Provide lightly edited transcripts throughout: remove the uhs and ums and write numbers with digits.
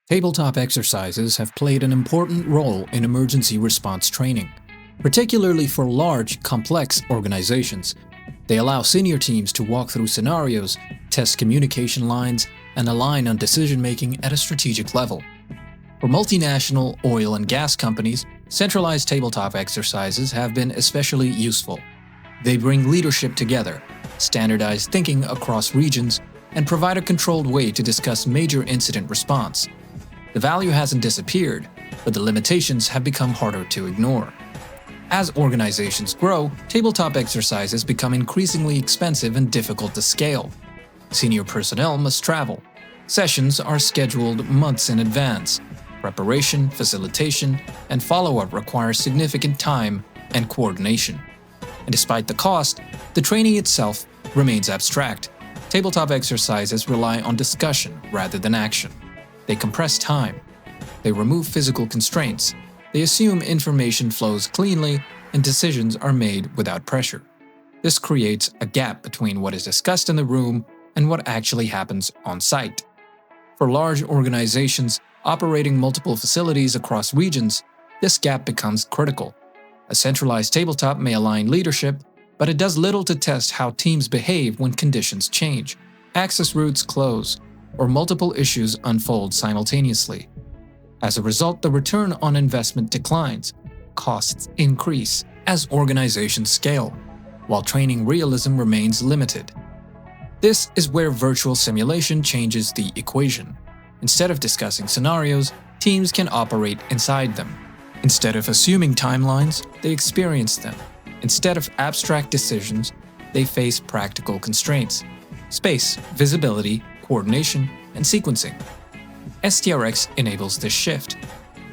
Tabletop exercises have played an important role in emergency response training, particularly for large, complex organizations. They allow senior teams to walk through scenarios, test communication lines, and align on decision-making at a strategic level. For multinational oil and gas companies, centralized tabletop exercises have been especially useful. They bring leadership together, standardize thinking across regions, and provide a controlled way to discuss major incident response. The value hasn't disappeared, but the limitations have become harder to ignore. As organizations grow, tabletop exercises become increasingly expensive and difficult to scale. Senior personnel must travel. Sessions are scheduled months in advance. Preparation, facilitation, and follow-up require significant time and coordination. And despite the cost, the training itself remains abstract. Tabletop exercises rely on discussion rather than action. They compress time. They remove physical constraints. They assume information flows cleanly and decisions are made without pressure. This creates a gap between what is discussed in the room and what actually happens on site. For large organizations operating multiple facilities across regions, this gap becomes critical. A centralized tabletop may align leadership, but it does little to test how teams behave when conditions change, access routes close, or multiple issues unfold simultaneously. As a result, the return on investment declines. Costs increase as organizations scale, while training realism remains limited. This is where virtual simulation changes the equation. Instead of discussing scenarios, teams can operate inside them. Instead of assuming timelines, they experience them. Instead of abstract decisions, they face practical constraints: space, visibility, coordination, and sequencing. STRX enables this shift.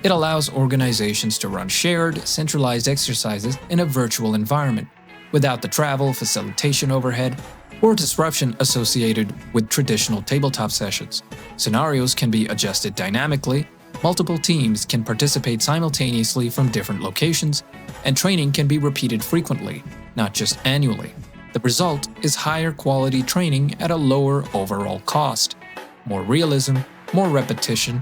It allows organizations to run shared, centralized exercises in a virtual environment, without the travel, facilitation overhead, or disruption associated with traditional tabletop sessions. Scenarios can be adjusted dynamically, multiple teams can participate simultaneously from different locations, and training can be repeated frequently, not just annually. The result is higher quality training at a lower overall cost. More realism, more repetition,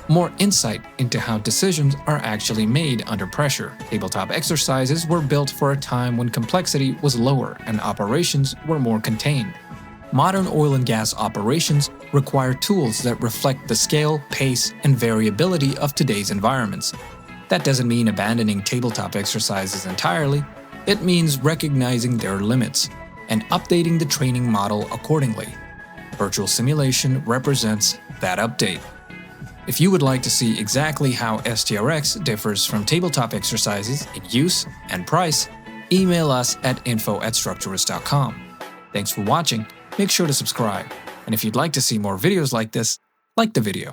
more insight into how decisions are actually made under pressure. Tabletop exercises were built for a time when complexity was lower and operations were more contained. Modern oil and gas operations require tools that reflect the scale, pace, and variability of today's environments. That doesn't mean abandoning tabletop exercises entirely. It means recognizing their limits and updating the training model accordingly. Virtual simulation represents that update. If you would like to see exactly how STRX differs from tabletop exercises in use and price, email us at info@structurist.com. Thanks for watching. Make sure to subscribe. And if you'd like to see more videos like this, like the video.